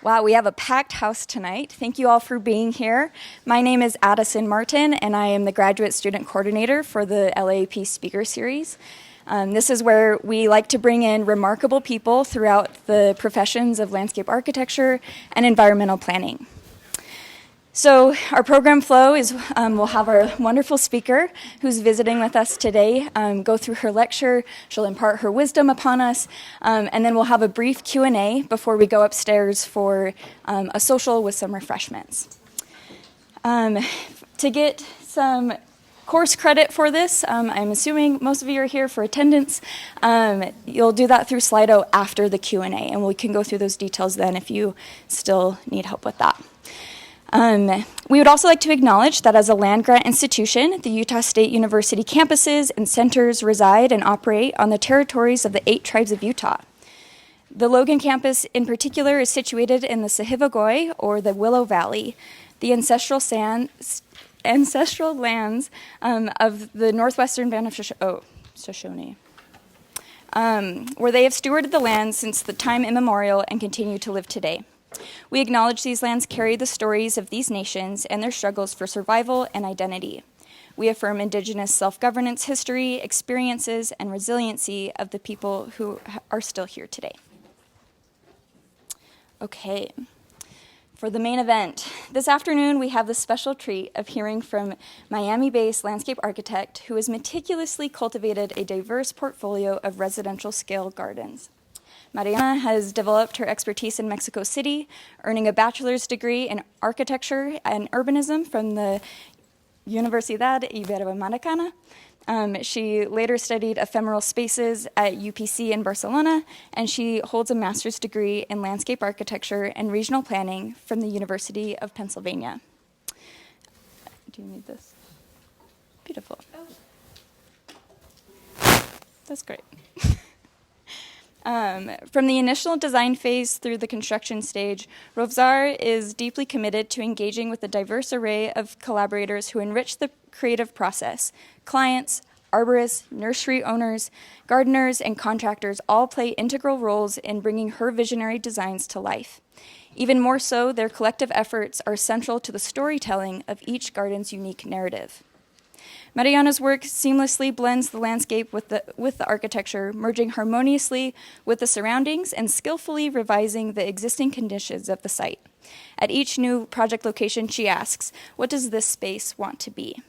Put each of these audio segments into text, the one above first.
Wow, we have a packed house tonight. Thank you all for being here. My name is Addison Martin, and I am the Graduate Student Coordinator for the LAAP Speaker Series. This is where we like to bring in remarkable people throughout the professions of landscape architecture and environmental planning. So our program flow is we'll have our wonderful speaker who's visiting with us today go through her lecture. She'll impart her wisdom upon us, and then we'll have a brief Q&A before we go upstairs for a social with some refreshments. To get some course credit for this, I'm assuming most of you are here for attendance. You'll do that through Slido after the Q&A, and we can go through those details then if you still need help with that. We would also like to acknowledge that as a land-grant institution, the Utah State University campuses and centers reside and operate on the territories of the 8 tribes of Utah. The Logan campus in particular is situated in the Sahivagoi, or the Willow Valley, the ancestral lands of the northwestern band of Shoshone, where they have stewarded the land since the time immemorial and continue to live today. We acknowledge these lands carry the stories of these nations and their struggles for survival and identity. We affirm Indigenous self-governance history, experiences, and resiliency of the people who are still here today. Okay, for the main event. This afternoon, we have the special treat of hearing from Miami-based landscape architect who has meticulously cultivated a diverse portfolio of residential scale gardens. Mariana has developed her expertise in Mexico City, earning a bachelor's degree in Architecture and Urbanism from the Universidad Iberoamericana. She later studied Ephemeral Spaces at UPC in Barcelona, and she holds a master's degree in Landscape Architecture and Regional Planning from the University of Pennsylvania. Do you need this? Beautiful. That's great. From the initial design phase through the construction stage, Rovzar is deeply committed to engaging with a diverse array of collaborators who enrich the creative process. Clients, arborists, nursery owners, gardeners, and contractors all play integral roles in bringing her visionary designs to life. Even more so, their collective efforts are central to the storytelling of each garden's unique narrative. Mariana's work seamlessly blends the landscape with the architecture, merging harmoniously with the surroundings and skillfully revising the existing conditions of the site. At each new project location, she asks, what does this space want to be?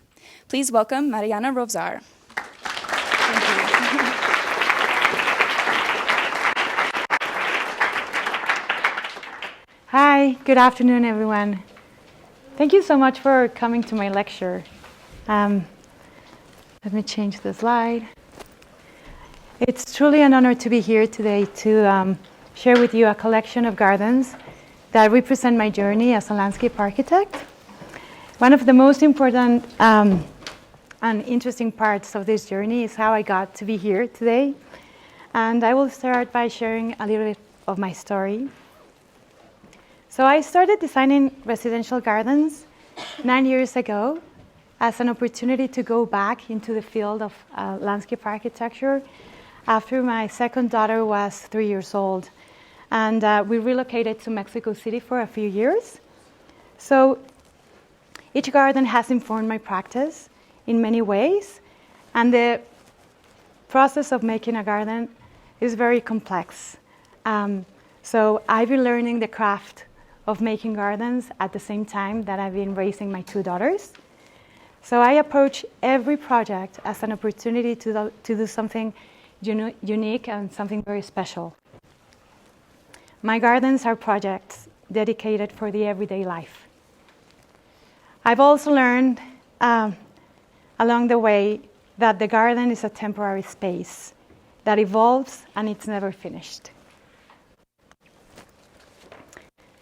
Please welcome Mariana Rovzar. Thank you. Hi, good afternoon, everyone. Thank you so much for coming to my lecture. Let me change the slide. It's truly an honor to be here today to share with you a collection of gardens that represent my journey as a landscape architect. One of the most important and interesting parts of this journey is how I got to be here today. And I will start by sharing a little bit of my story. So I started designing residential gardens 9 years ago as an opportunity to go back into the field of landscape architecture after my second daughter was 3 years old. And we relocated to Mexico City for a few years. So each garden has informed my practice in many ways. And the process of making a garden is very complex. So I've been learning the craft of making gardens at the same time that I've been raising my 2 daughters. So I approach every project as an opportunity to do something unique and something very special. My gardens are projects dedicated for the everyday life. I've also learned along the way that the garden is a temporary space that evolves and it's never finished.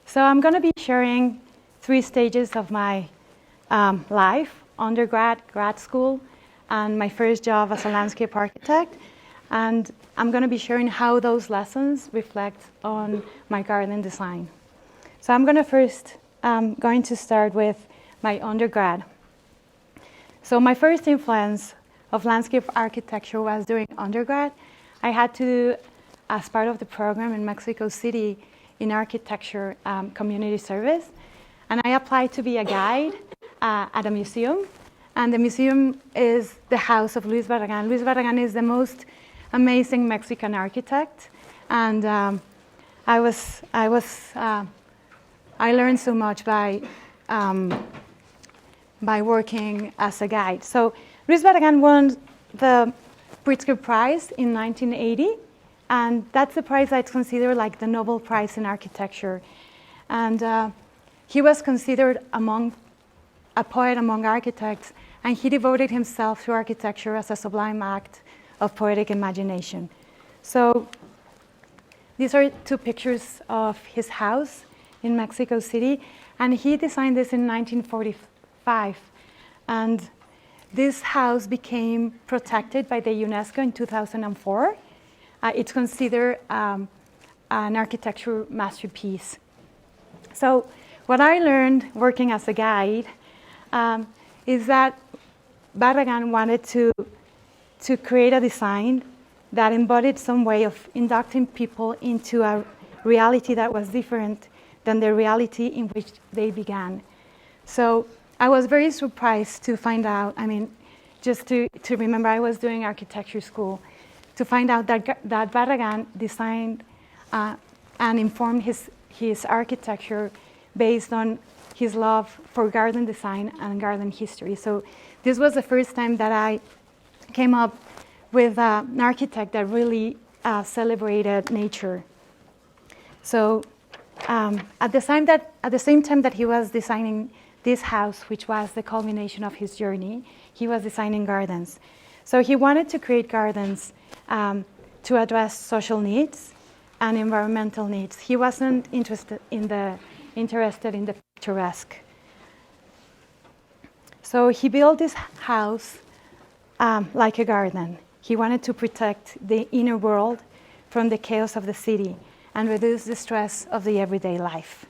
So I'm going to be sharing 3 stages of my life: undergrad, grad school, and my first job as a landscape architect. And I'm going to be sharing how those lessons reflect on my garden design. So I'm going to start with my undergrad. So my first influence of landscape architecture was during undergrad. I had to, as part of the program in Mexico City, in architecture community service. And I applied to be a guide at a museum. And the museum is the house of Luis Barragan. Luis Barragan is the most amazing Mexican architect. And I learned so much by working as a guide. So Luis Barragan won the Pritzker Prize in 1980, and that's the prize that's considered like the Nobel Prize in architecture. And he was considered a poet among architects, and he devoted himself to architecture as a sublime act of poetic imagination. So these are two pictures of his house in Mexico City, and he designed this in 1945. And this house became protected by the UNESCO in 2004. It's considered an architecture masterpiece. So what I learned working as a guide is that Barragan wanted to create a design that embodied some way of inducting people into a reality that was different than the reality in which they began. So I was very surprised to find out, just to remember I was doing architecture school, to find out that Barragan designed and informed his architecture based on his love for garden design and garden history. So this was the first time that I came up with an architect that really celebrated nature. So at the same time that he was designing this house, which was the culmination of his journey, he was designing gardens. So he wanted to create gardens to address social needs and environmental needs. He wasn't interested in the picturesque. So he built this house like a garden. He wanted to protect the inner world from the chaos of the city and reduce the stress of the everyday life.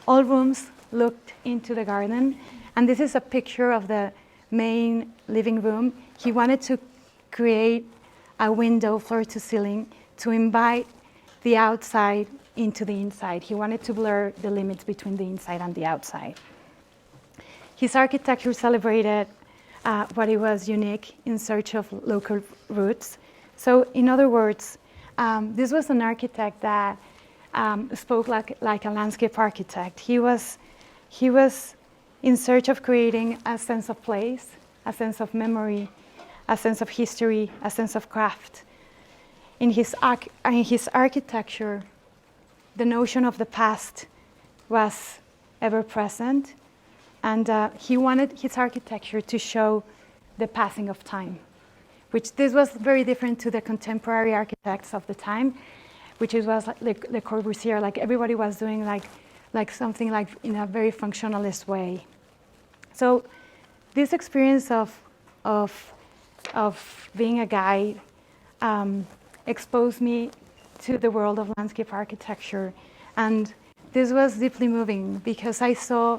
All rooms looked into the garden, and this is a picture of the main living room. He wanted to create a window floor to ceiling to invite the outside into the inside. He wanted to blur the limits between the inside and the outside. His architecture celebrated what it was unique in search of local roots. So in other words, this was an architect that spoke like a landscape architect. He was in search of creating a sense of place, a sense of memory, a sense of history, a sense of craft. In his architecture, the notion of the past was ever present, and he wanted his architecture to show the passing of time, which this was very different to the contemporary architects of the time, which was like Le Corbusier, like everybody was doing like something like in a very functionalist way. So this experience of being a guide exposed me to the world of landscape architecture, and this was deeply moving because I saw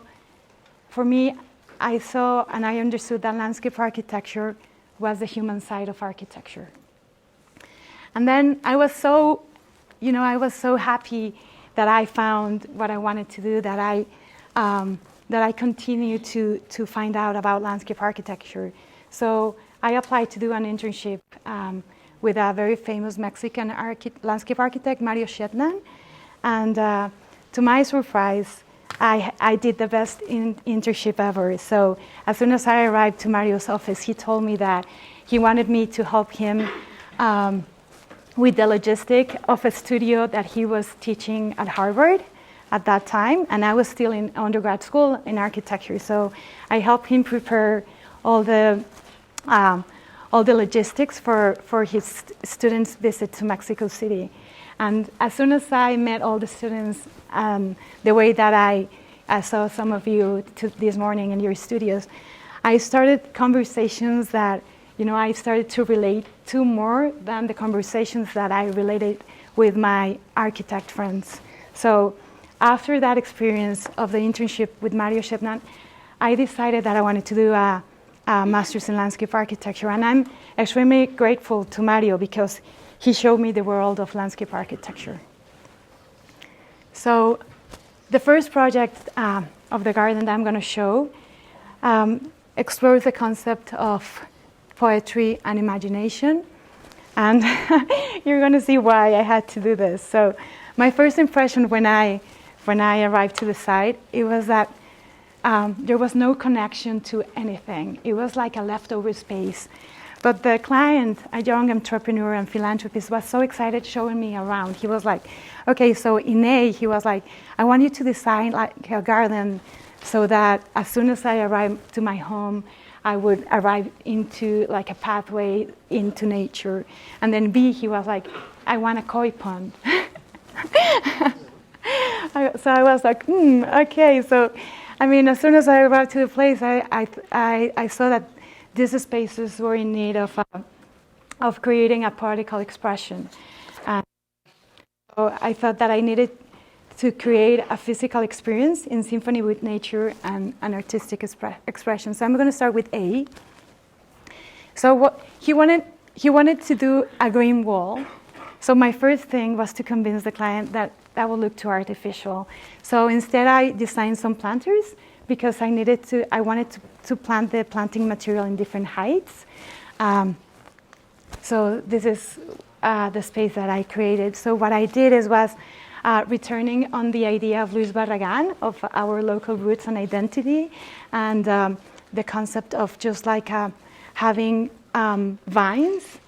and I understood that landscape architecture was the human side of architecture. And then I was so happy that I found what I wanted to do, that I continued to find out about landscape architecture. So I applied to do an internship with a very famous Mexican landscape architect, Mario Shetland. And to my surprise, I did the best internship ever. So as soon as I arrived to Mario's office, he told me that he wanted me to help him with the logistic of a studio that he was teaching at Harvard at that time. And I was still in undergrad school in architecture. So I helped him prepare all the logistics for his students' visit to Mexico City. And as soon as I met all the students, the way that I saw some of you this morning in your studios, I started conversations that I started to relate to more than the conversations that I related with my architect friends. So after that experience of the internship with Mario Shetland, I decided that I wanted to do a master's in landscape architecture. And I'm extremely grateful to Mario because he showed me the world of landscape architecture. So the first project of the garden that I'm going to show explores the concept of poetry and imagination. And you're going to see why I had to do this. So my first impression when I arrived to the site, it was that there was no connection to anything. It was like a leftover space. But the client, a young entrepreneur and philanthropist, was so excited showing me around. He was like, okay, so in A, he was like, I want you to design like a garden so that as soon as I arrive to my home, I would arrive into like a pathway into nature. And then B, he was like, I want a koi pond. So I was like, okay. So, I mean, as soon as I arrived to the place, I saw that these spaces were in need of creating a poetical expression. And so I thought that I needed to create a physical experience in symphony with nature and an artistic expression. So I'm going to start with A. So what he wanted to do a green wall. So my first thing was to convince the client that that would look too artificial. So instead I designed some planters because I wanted to plant the planting material in different heights. So this is the space that I created. So what I did was returning on the idea of Luis Barragan, of our local roots and identity, and the concept of just like having vines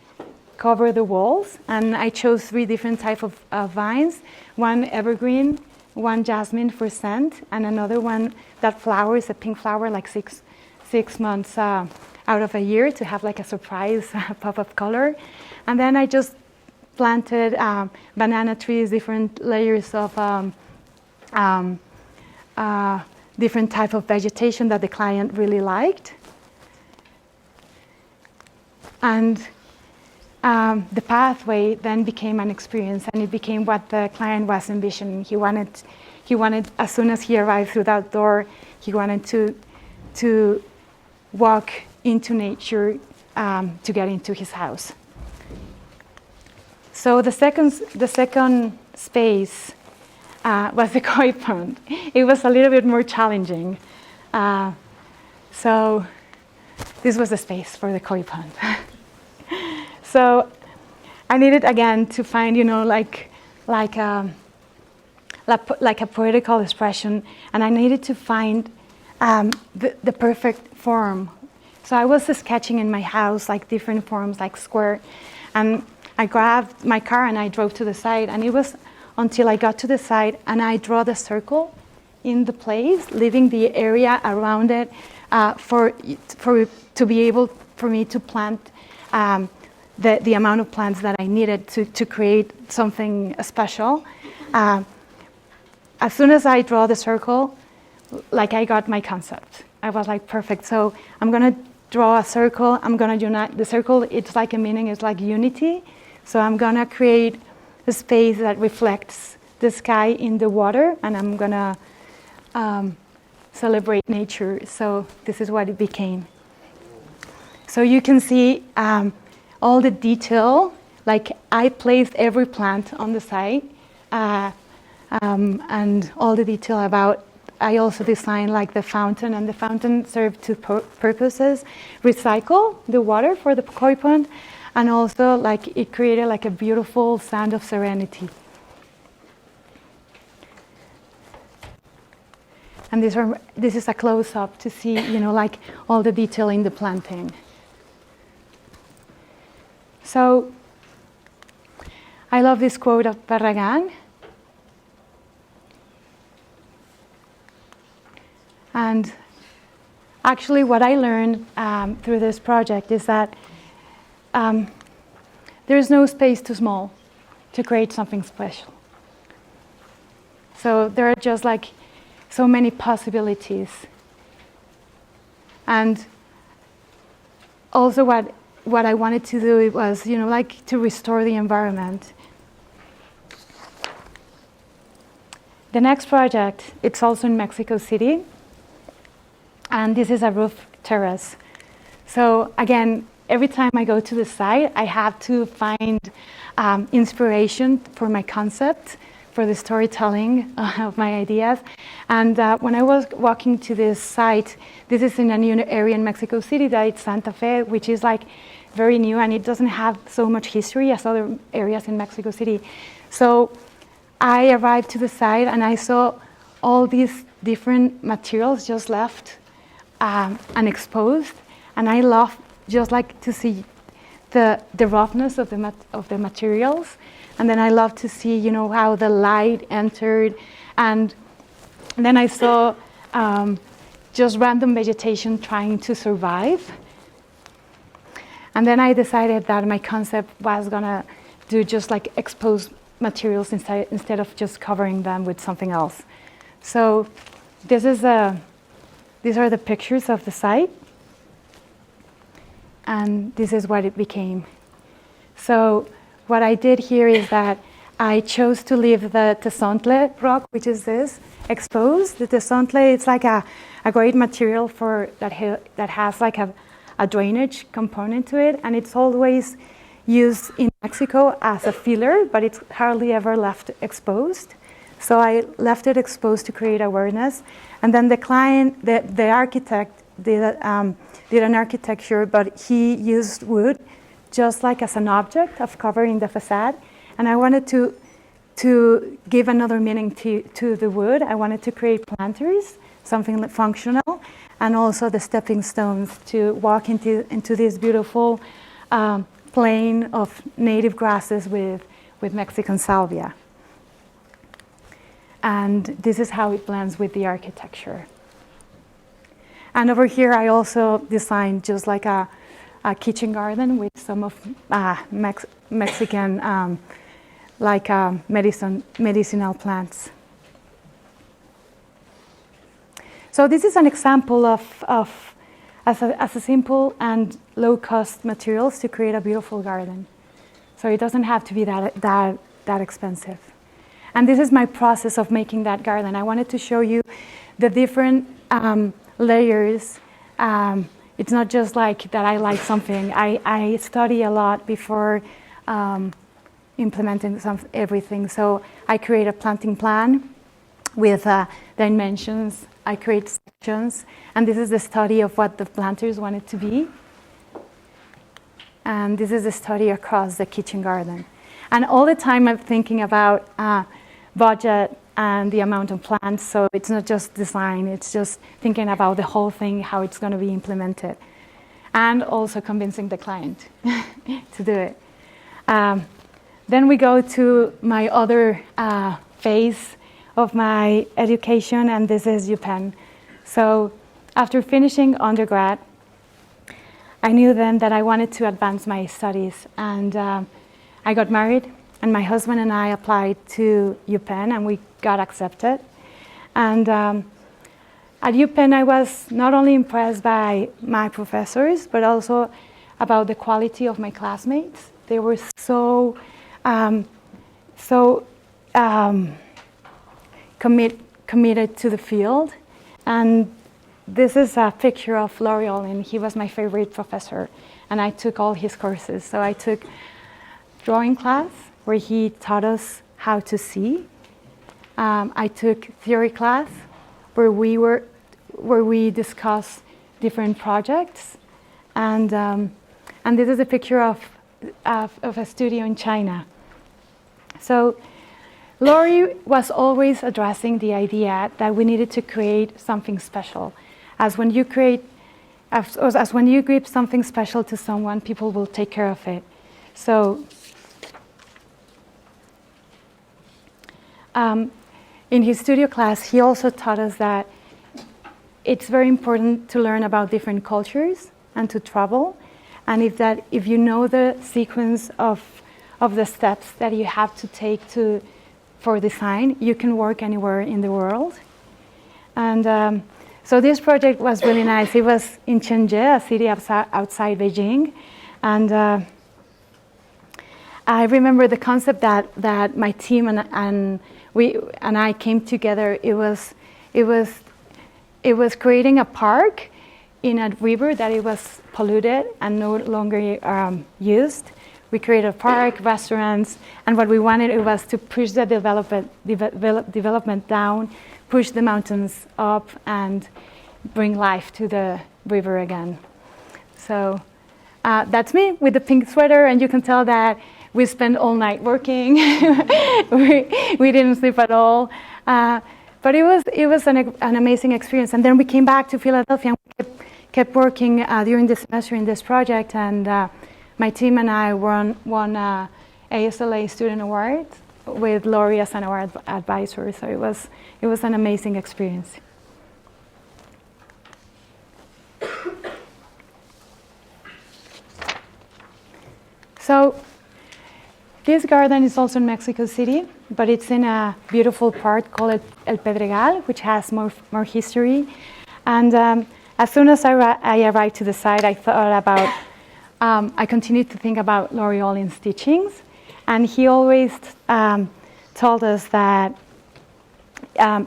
cover the walls. And I chose 3 different types of vines, one evergreen, one jasmine for scent, and another one that flowers, a pink flower, like six months out of a year to have like a surprise pop of color. And then I just planted banana trees, different layers of different type of vegetation that the client really liked. And the pathway then became an experience, and it became what the client was envisioning. He wanted, as soon as he arrived through that door, he wanted to walk into nature to get into his house. So the second space was the koi pond. It was a little bit more challenging. So this was the space for the koi pond. So I needed again to find, like a poetical expression, and I needed to find the perfect form. So I was sketching in my house like different forms, like square, and I grabbed my car and I drove to the site, and it was until I got to the site and I draw the circle in the place, leaving the area around it to be able for me to plant the amount of plants that I needed to create something special. As soon as I draw the circle, like I got my concept. I was like, perfect. So I'm gonna draw a circle. I'm gonna unite the circle. It's like a meaning. It's like unity. So I'm gonna create a space that reflects the sky in the water, and I'm gonna celebrate nature. So this is what it became. So you can see all the detail. Like I placed every plant on the site, and all the detail about. I also designed like the fountain, and the fountain served 2 purposes: recycle the water for the koi pond, and also like it created like a beautiful sound of serenity. And this is a close-up to see, like all the detail in the planting. So I love this quote of Barragan. And actually what I learned through this project is that there's no space too small to create something special. So there are just like so many possibilities. And also what I wanted to do was, like to restore the environment. The next project, it's also in Mexico City. And this is a roof terrace. So again, every time I go to the site, I have to find inspiration for my concept for the storytelling of my ideas. And when I was walking to this site, this is in a new area in Mexico City, that it's Santa Fe, which is like very new, and it doesn't have so much history as other areas in Mexico City. So I arrived to the site and I saw all these different materials just left unexposed, and I love just like to see the roughness of the materials, and then I love to see, you know, how the light entered, and then I saw just random vegetation trying to survive. And then I decided that my concept was gonna do just like expose materials instead of just covering them with something else. So these are the pictures of the site, and this is what it became. So what I did here is that I chose to leave the tezontle rock, which is this, exposed. The tezontle, it's like a great material for that has like a drainage component to it, and it's always used in Mexico as a filler, but it's hardly ever left exposed. So I left it exposed to create awareness, and then the client, the architect, did an architecture, but he used wood just like as an object of covering the facade, and I wanted to give another meaning to the wood. I wanted to create planters, something functional, and also the stepping stones to walk into this beautiful plain of native grasses with Mexican salvia. And this is how it blends with the architecture. And over here, I also designed just like a kitchen garden with some of Mexican medicinal plants. So this is an example of as a simple and low-cost materials to create a beautiful garden. So it doesn't have to be that expensive. And this is my process of making that garden. I wanted to show you the different layers. It's not just like that I like something. I study a lot before implementing everything. So I create a planting plan with dimensions. I create sections, and this is the study of what the planters want it to be. And this is the study across the kitchen garden. And all the time I'm thinking about budget and the amount of plants, so it's not just design, it's just thinking about the whole thing, how it's going to be implemented, and also convincing the client to do it. Then we go to my other phase of my education, and this is UPenn. So after finishing undergrad, I knew then that I wanted to advance my studies, and I got married, and my husband and I applied to UPenn, and we got accepted. And at UPenn, I was not only impressed by my professors, but also about the quality of my classmates. They were so committed to the field. And this is a picture of L'Oreal, and he was my favorite professor, and I took all his courses. So I took drawing class, where he taught us how to see. I took theory class, where we discussed different projects, and this is a picture of a studio in China. So Laurie was always addressing the idea that we needed to create something special. As when you give something special to someone, people will take care of it. So in his studio class, he also taught us that it's very important to learn about different cultures and to travel, and if you know the sequence of the steps that you have to take for design, you can work anywhere in the world. And so this project was really nice. It was in Chengde, a city outside Beijing, and I remember the concept that my team and I came together. It was creating a park in a river that it was polluted and no longer used. We created a park, restaurants, and what we wanted it was to push the development down, push the mountains up, and bring life to the river again. So that's me with the pink sweater, and you can tell that we spent all night working. we didn't sleep at all. But it was an amazing experience. And then we came back to Philadelphia and kept working during the semester in this project. And my team and I won ASLA Student Award with Lori as an award advisor. So it was an amazing experience. So this garden is also in Mexico City, but it's in a beautiful part called El Pedregal, which has more history. And as soon as I arrived to the site, I thought about, I continued to think about Laurie Olin's teachings. And he always told us that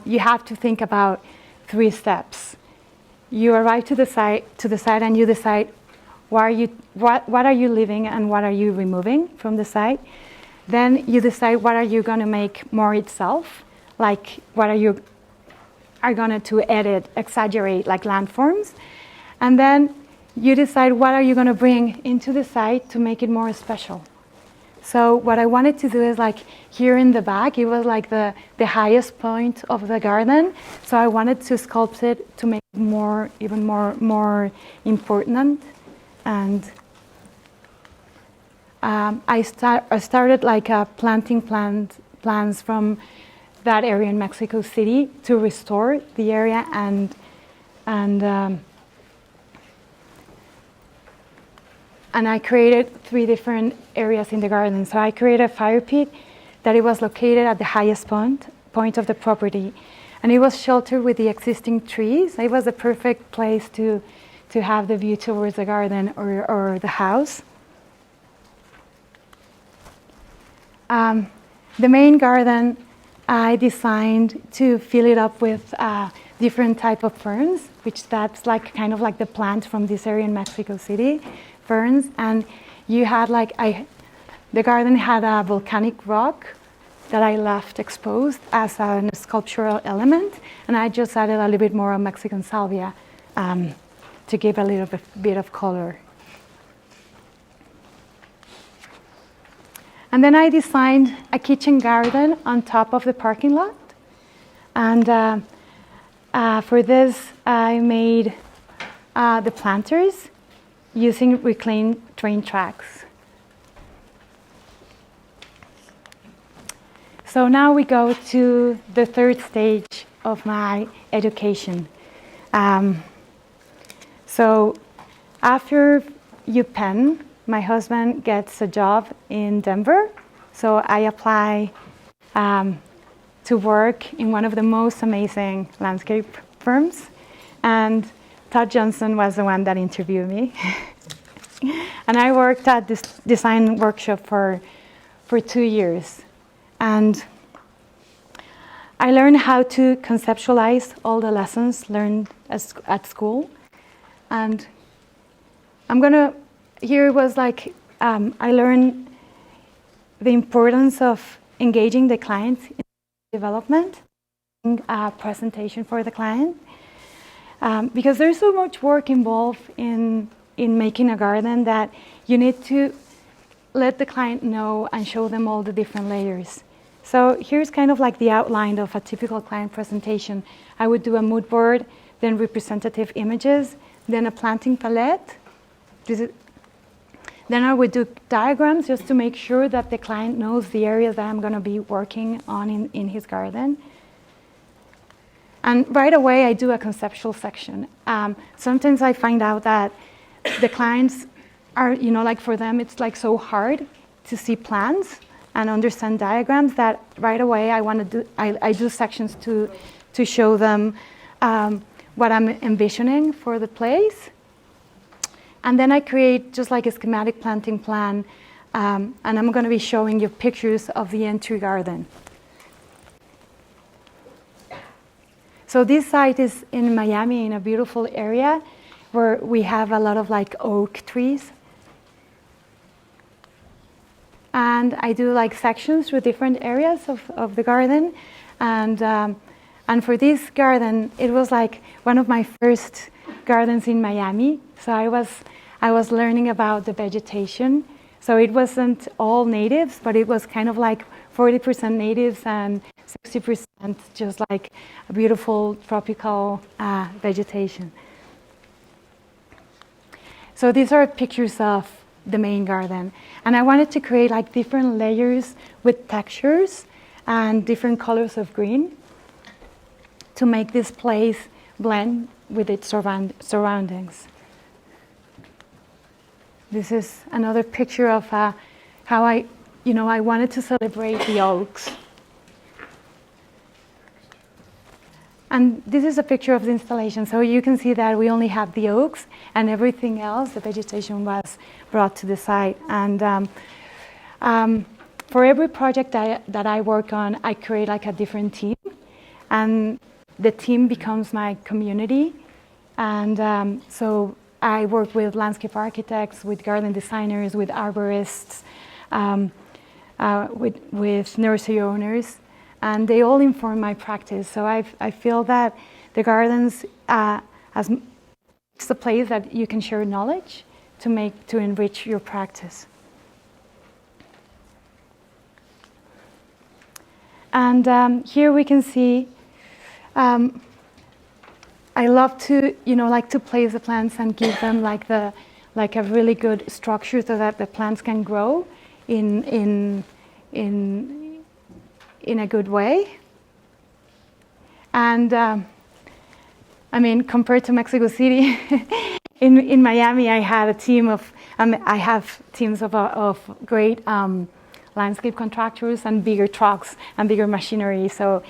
you have to think about 3 steps. You arrive to the site and you decide what are you leaving and what are you removing from the site. Then you decide what are you going to make more itself, like what are you going to edit, exaggerate, like landforms. And then you decide what are you going to bring into the site to make it more special. So what I wanted to do is like here in the back, it was like the highest point of the garden. So I wanted to sculpt it to make it even more important. And I started like planting plants from that area in Mexico City to restore the area and I created 3 different areas in the garden. So I created a fire pit that it was located at the highest point of the property, and it was sheltered with the existing trees. It was a perfect place to have the view towards the garden or the house. The main garden I designed to fill it up with different type of ferns, which that's like kind of like the plant from this area in Mexico City, ferns. And you had the garden had a volcanic rock that I left exposed as a sculptural element, and I just added a little bit more of Mexican salvia to give a little bit of color. And then I designed a kitchen garden on top of the parking lot. And for this, I made the planters using reclaimed train tracks. So now we go to the 3rd stage of my education. So after UPenn, my husband gets a job in Denver. So I apply to work in one of the most amazing landscape firms. And Todd Johnson was the one that interviewed me. And I worked at this design workshop for 2 years. And I learned how to conceptualize all the lessons learned at school. And here was like, I learned the importance of engaging the client in development, a presentation for the client, because there's so much work involved in making a garden that you need to let the client know and show them all the different layers. So here's kind of like the outline of a typical client presentation. I would do a mood board, then representative images, then a planting palette. Then I would do diagrams just to make sure that the client knows the areas that I'm going to be working on in his garden. And right away, I do a conceptual section. Sometimes I find out that the clients are, like for them, it's like so hard to see plans and understand diagrams that right away I do sections to show them what I'm envisioning for the place. And then I create just like a schematic planting plan, and I'm going to be showing you pictures of the entry garden. So this site is in Miami, in a beautiful area where we have a lot of like oak trees. And I do like sections through different areas of the garden. And for this garden, it was like one of my first gardens in Miami. So I was learning about the vegetation. So it wasn't all natives, but it was kind of like 40% natives and 60% just like a beautiful tropical vegetation. So these are pictures of the main garden. And I wanted to create like different layers with textures and different colors of green to make this place blend with its surroundings. This is another picture of how I wanted to celebrate the oaks. And this is a picture of the installation. So you can see that we only have the oaks and everything else, the vegetation was brought to the site. And for every project that I work on, I create like a different team. And the team becomes my community. And so I work with landscape architects, with garden designers, with arborists, with nursery owners. And they all inform my practice. So I feel that the gardens it's a place that you can share knowledge to enrich your practice. And here we can see, I love to like to place the plants and give them like a really good structure so that the plants can grow in a good way. And I mean, compared to Mexico City, in Miami, I had a team of, I have teams of great landscape contractors and bigger trucks and bigger machinery. So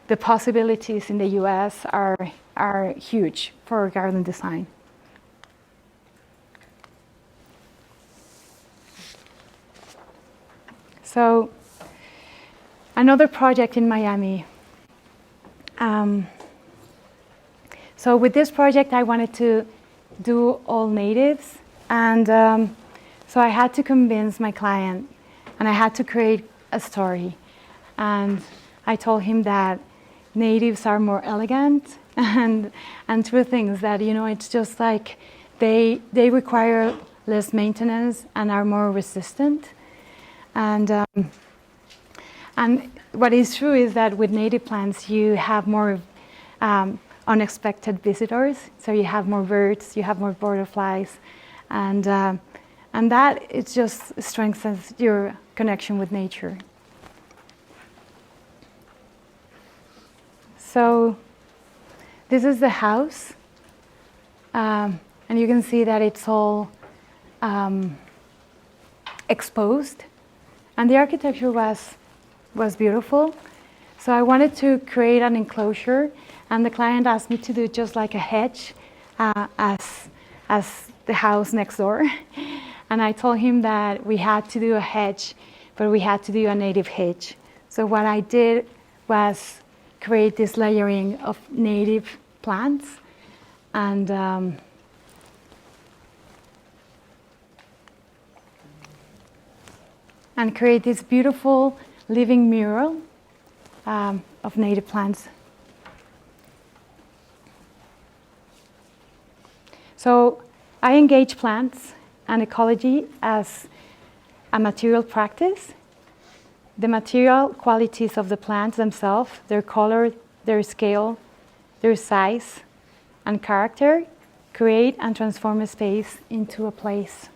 the possibilities in the US are huge for garden design. So another project in Miami. So with this project, I wanted to do all natives. And so I had to convince my client, and I had to create a story. And I told him that natives are more elegant and true things that, it's just like they require less maintenance and are more resistant. And what is true is that with native plants, you have more unexpected visitors. So you have more birds, you have more butterflies, and that it just strengthens your connection with nature. So this is the house, and you can see that it's all exposed, and the architecture was beautiful. So I wanted to create an enclosure, and the client asked me to do just like a hedge as the house next door. And I told him that we had to do a hedge, but we had to do a native hedge. So what I did was create this layering of native plants and create this beautiful living mural of native plants. So I engage plants and ecology as a material practice. The material qualities of the plants themselves, their color, their scale, their size, and character, create and transform a space into a place.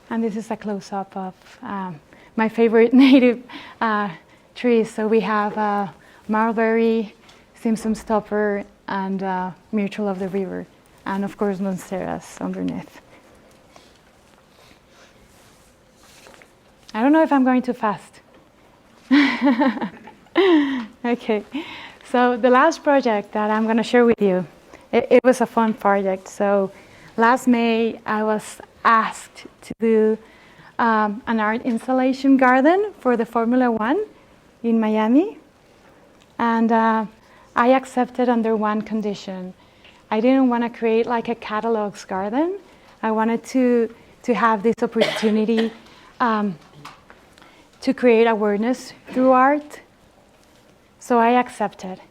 And this is a close-up of my favorite native trees. So we have mulberry, Simpson stopper, and myrtle of the river, and of course monsteras underneath. I don't know if I'm going too fast. Okay, so the last project that I'm going to share with you, it was a fun project. So last May, I was asked to do an art installation garden for the Formula One in Miami. And I accepted under one condition. I didn't want to create like a catalogs garden. I wanted to have this opportunity to create awareness through art. So I accepted.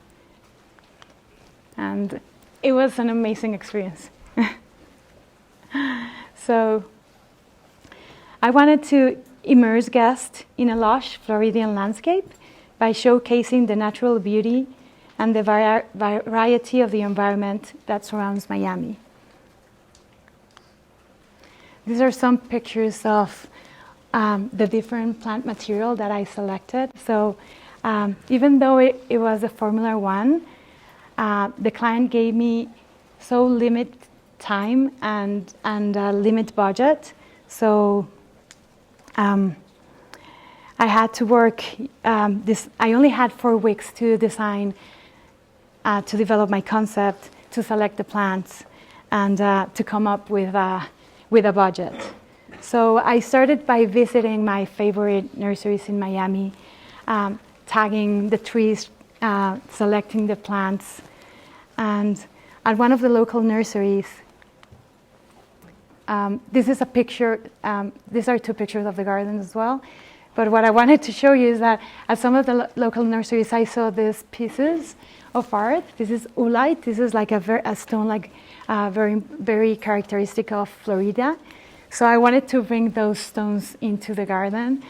And it was an amazing experience. So I wanted to immerse guests in a lush Floridian landscape by showcasing the natural beauty and the variety of the environment that surrounds Miami. These are some pictures of the different plant material that I selected. So even though it was a Formula One, the client gave me so limited time and limit budget. So I had to work I only had 4 weeks to design, to develop my concept, to select the plants, and to come up with a budget. So I started by visiting my favorite nurseries in Miami, tagging the trees, selecting the plants, and at one of the local nurseries, this is a picture, these are 2 pictures of the garden as well. But what I wanted to show you is that at some of the local nurseries, I saw these pieces of art. This is oolite. This is like a stone, like very, very characteristic of Florida. So I wanted to bring those stones into the garden.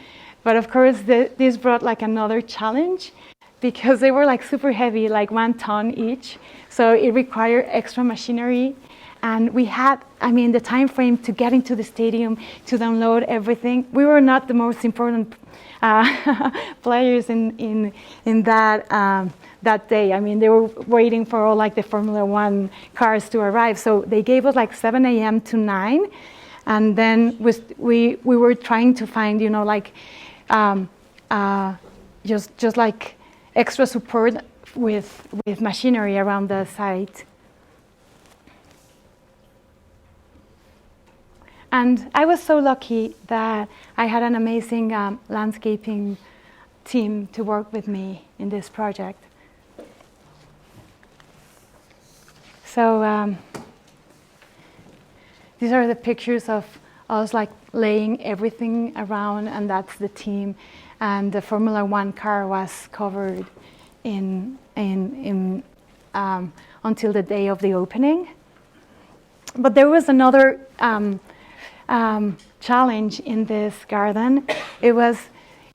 But of course, this brought like another challenge because they were like super heavy, like 1 ton each. So it required extra machinery. And we had, the time frame to get into the stadium, to download everything. We were not the most important players in that day. They were waiting for all like the Formula One cars to arrive. So they gave us like 7 a.m. to 9. And then we were trying to find, just like extra support with machinery around the site. And I was so lucky that I had an amazing landscaping team to work with me in this project. So these are the pictures of us like laying everything around, and that's the team. And the Formula One car was covered until the day of the opening. But there was another challenge in this garden. It was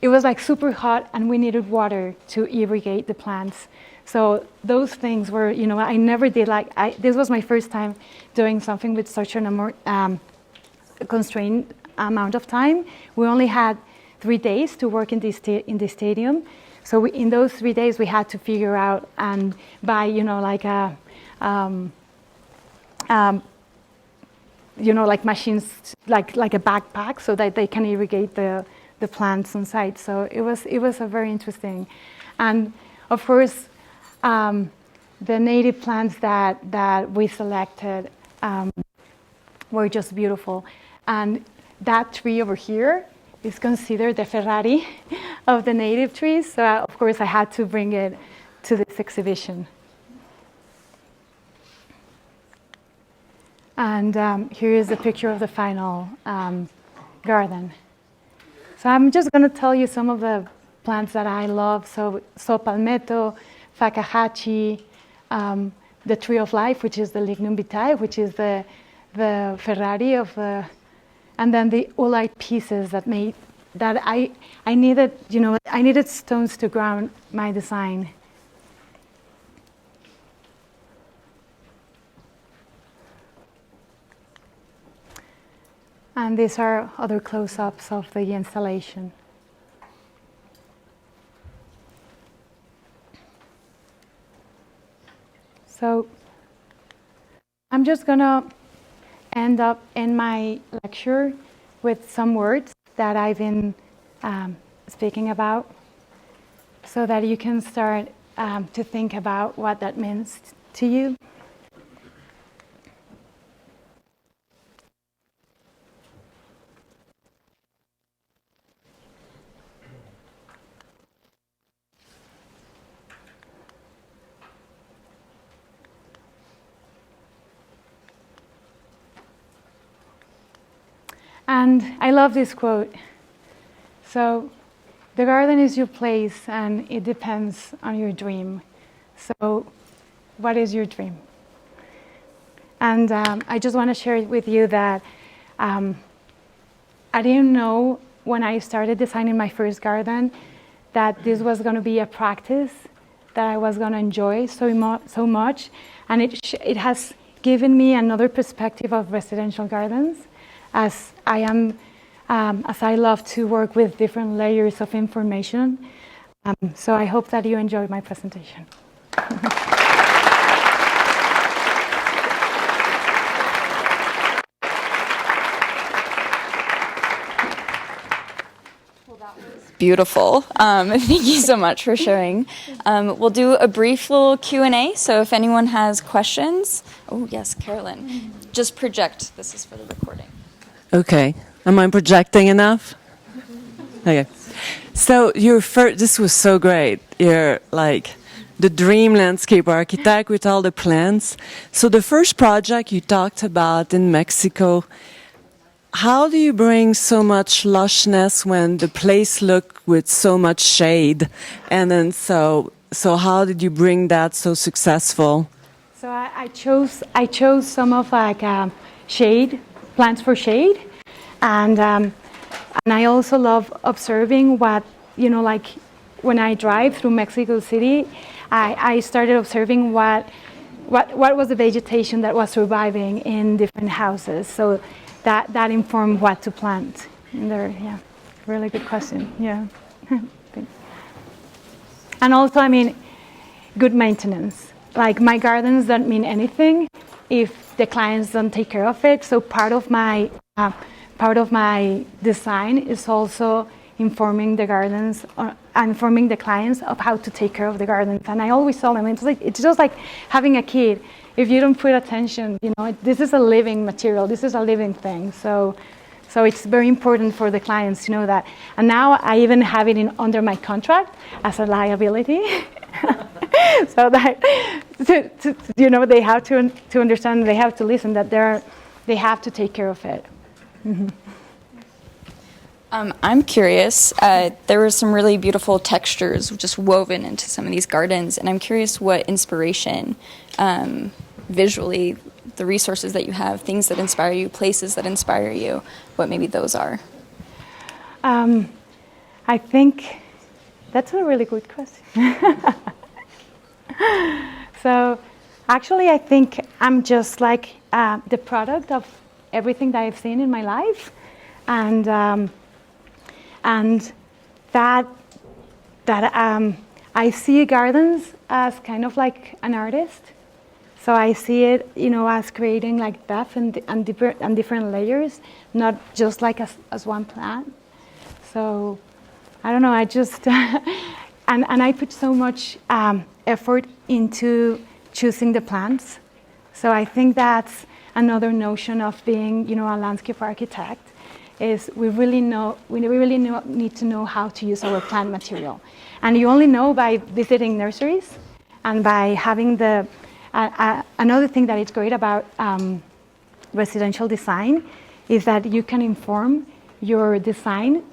like super hot, and we needed water to irrigate the plants. So those things were, I never did this was my first time doing something with such an constrained amount of time. We only had 3 days to work in the stadium. So in those 3 days, we had to figure out and buy, like machines, like a backpack, so that they can irrigate the plants on site. So it was a very interesting, and of course, the native plants that we selected were just beautiful. And that tree over here is considered the Ferrari of the native trees. So of course, I had to bring it to this exhibition. And here is a picture of the final garden. So I'm just going to tell you some of the plants that I love. So palmetto, fakahachi, the tree of life, which is the lignum vitae, which is the Ferrari of the, and then the oolite pieces that I needed, I needed stones to ground my design. And these are other close-ups of the installation. So I'm just going to end up in my lecture with some words that I've been speaking about, so that you can start to think about what that means to you. And I love this quote. So, the garden is your place and it depends on your dream. So, what is your dream? And I just want to share with you that I didn't know when I started designing my first garden that this was going to be a practice that I was going to enjoy so much. And it has given me another perspective of residential gardens, as I love to work with different layers of information. So I hope that you enjoyed my presentation. Beautiful. Thank you so much for sharing. We'll do a brief little Q&A, so if anyone has questions. Oh, yes, Carolyn. Just project. This is for the recording. Okay. Am I projecting enough? Okay. So this was so great. You're like the dream landscape architect with all the plants. So the first project you talked about in Mexico, how do you bring so much lushness when the place look with so much shade? And then so how did you bring that so successful? So I chose some of shade, plants for shade. And I also love observing what, like when I drive through Mexico City, I started observing what was the vegetation that was surviving in different houses. So that informed what to plant in there. Yeah, really good question. Yeah. And also, good maintenance. Like my gardens don't mean anything if the clients don't take care of it. So part of my design is also informing the gardens or informing the clients of how to take care of the gardens. And I always tell them it's just like having a kid. If you don't put attention, this is a living material. This is a living thing. So it's very important for the clients to know that. And now I even have it under my contract as a liability. So that they have to understand, they have to listen that they have to take care of it. Mm-hmm. I'm curious. There were some really beautiful textures just woven into some of these gardens, and I'm curious what inspiration, visually, the resources that you have, things that inspire you, places that inspire you, what maybe those are. I think that's a really good question. So, actually, I think I'm just like the product of everything that I've seen in my life, and that I see gardens as kind of like an artist. So I see it, as creating like depth and different layers, not just like as one plant. So I don't know. I just and I put so much effort into choosing the plants. So I think that's another notion of being, a landscape architect. Is we really need to know how to use our plant material, and you only know by visiting nurseries, and by having the. Another thing that is great about residential design is that you can inform your design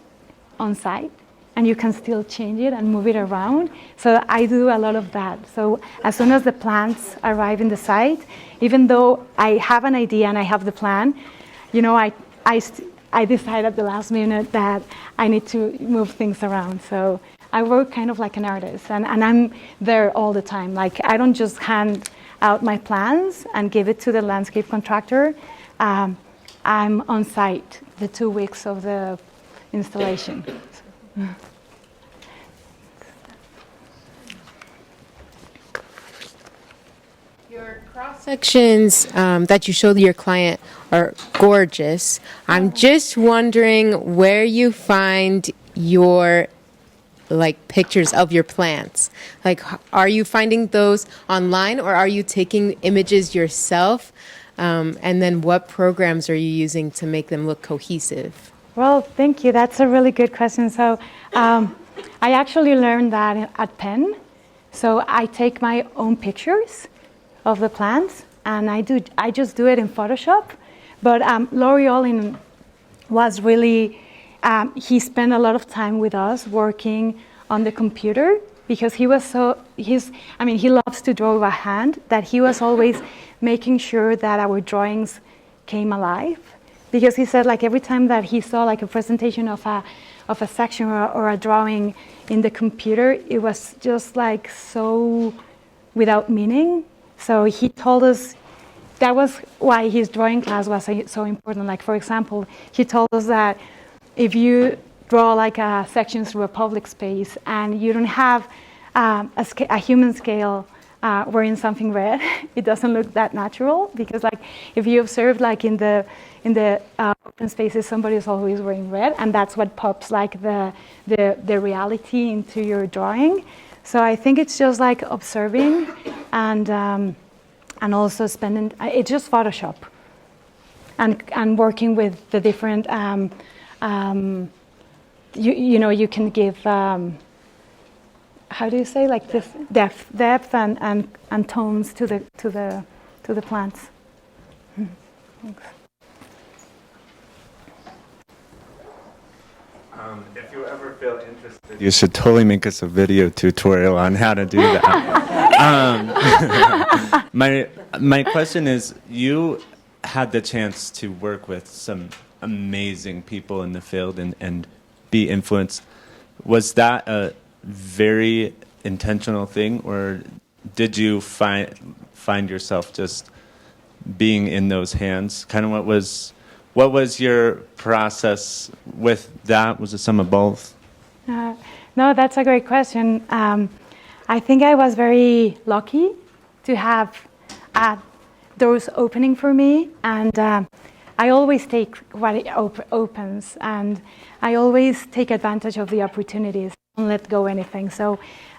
on site, and you can still change it and move it around. So I do a lot of that. So as soon as the plants arrive in the site, even though I have an idea and I have the plan, I decide at the last minute that I need to move things around. So I work kind of like an artist, and I'm there all the time. Like I don't just hand out my plans and give it to the landscape contractor. I'm on site the 2 weeks of the installation. Your cross sections that you showed your client are gorgeous. I'm just wondering where you find your pictures of your plants. Are you finding those online, or are you taking images yourself? And then what programs are you using to make them look cohesive? Well, thank you. That's a really good question. So I actually learned that at Penn. So I take my own pictures of the plants, and I just do it in Photoshop. But L'Oreal was really, he spent a lot of time with us working on the computer, because he was he loves to draw by hand, that he was always making sure that our drawings came alive. Because he said, like, every time that he saw like a presentation of a section or a drawing in the computer, it was just like so without meaning. So he told us that was why his drawing class was so important. Like, for example, he told us that if you draw like a section through a public space and you don't have a human scale wearing something red, it doesn't look that natural, because like if you observe like in the open spaces, somebody is always wearing red, and that's what pops like the reality into your drawing. So I think it's just like observing and also spending. It's just Photoshop and working with the different. You can give. How do you say, like this depth and tones to the plants. Thanks. If you ever feel interested, you should totally make us a video tutorial on how to do that. My question is, you had the chance to work with some amazing people in the field and be influenced. Was that a very intentional thing, or did you find yourself just being in those hands? Kind of what was your process with that? Was it some of both? No, that's a great question. I think I was very lucky to have doors opening for me, and I always take what it opens, and I always take advantage of the opportunities. Don't let go anything. So,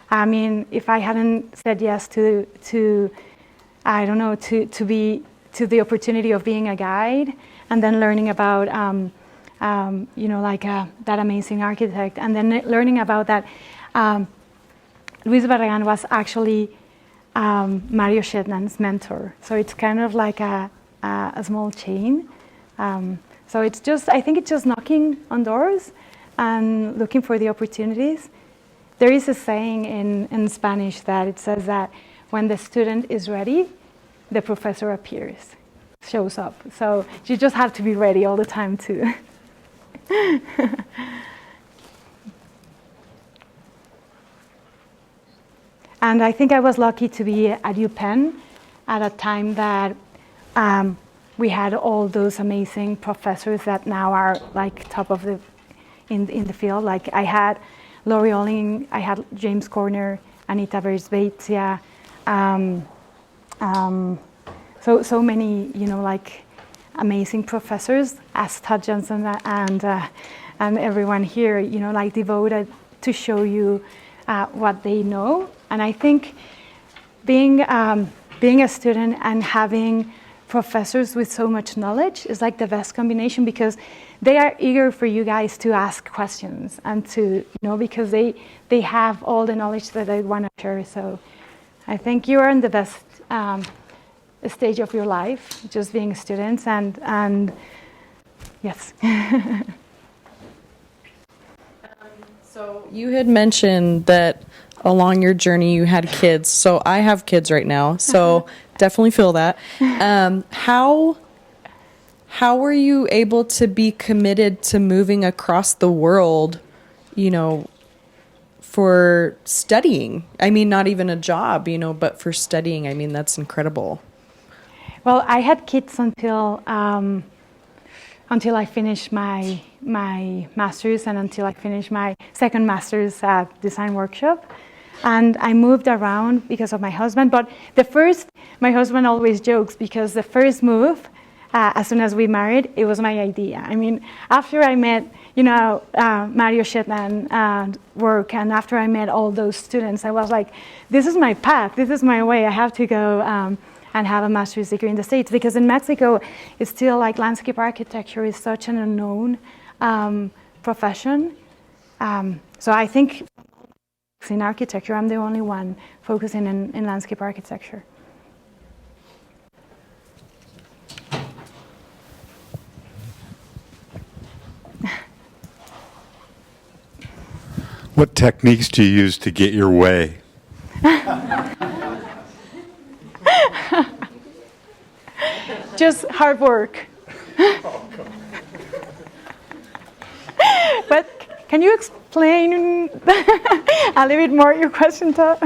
I mean, if I hadn't said yes to I don't know, to the opportunity of being a guide, and then learning about that amazing architect, and then learning about that, Luis Barragan was actually Mario Shetland's mentor. So it's kind of like a small chain. So it's just, I think it's just knocking on doors and looking for the opportunities. There is a saying in Spanish that it says that when the student is ready, the professor appears, shows up. So you just have to be ready all the time too. And I think I was lucky to be at UPenn at a time that we had all those amazing professors that now are like top of the in the field. Like I had Laurie Olling, I had James Corner, Anita Versbeitia, so many, like amazing professors, as Todd Johnson and everyone here, like devoted to show you what they know. And I think being a student and having professors with so much knowledge is like the best combination, because they are eager for you guys to ask questions and to, because they have all the knowledge that they want to share. So I think you are in the best stage of your life, just being students, and yes. So you had mentioned that along your journey you had kids. So I have kids right now, so definitely feel that. How were you able to be committed to moving across the world, for studying? I mean, not even a job, but for studying. I mean, that's incredible. Well, I had kids until I finished my master's, and until I finished my second master's design workshop. And I moved around because of my husband. But my husband always jokes, because the first move, as soon as we married, it was my idea. I mean, after I met, Mario Shetland work, and after I met all those students, I was like, this is my path, this is my way. I have to go and have a master's degree in the States, because in Mexico, it's still like landscape architecture is such an unknown profession. So I think in architecture, I'm the only one focusing in landscape architecture. What techniques do you use to get your way? Just hard work. But can you explain a little bit more your question, Todd?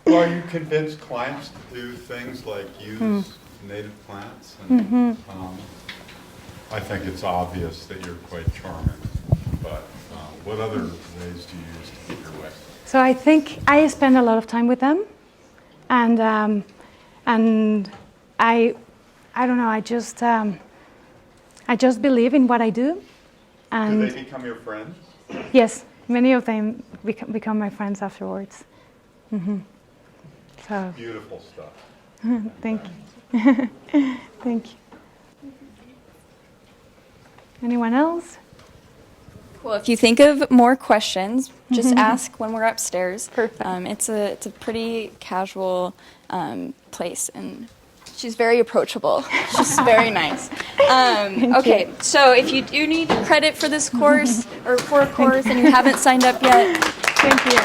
Well, you convince clients to do things like use native plants. And, I think it's obvious that you're quite charming. But what other ways do you use to get your way? So I think I spend a lot of time with them, and I don't know. I just believe in what I do. And Do they become your friends? yes, many of them become my friends afterwards. So Beautiful stuff. thank you, thank you. Anyone else? Well, if you think of more questions, just ask when we're upstairs. Perfect. It's a pretty casual place, and she's very approachable. She's very nice. Okay, so if you do need credit for this course or for a course and you haven't signed up yet, Thank you.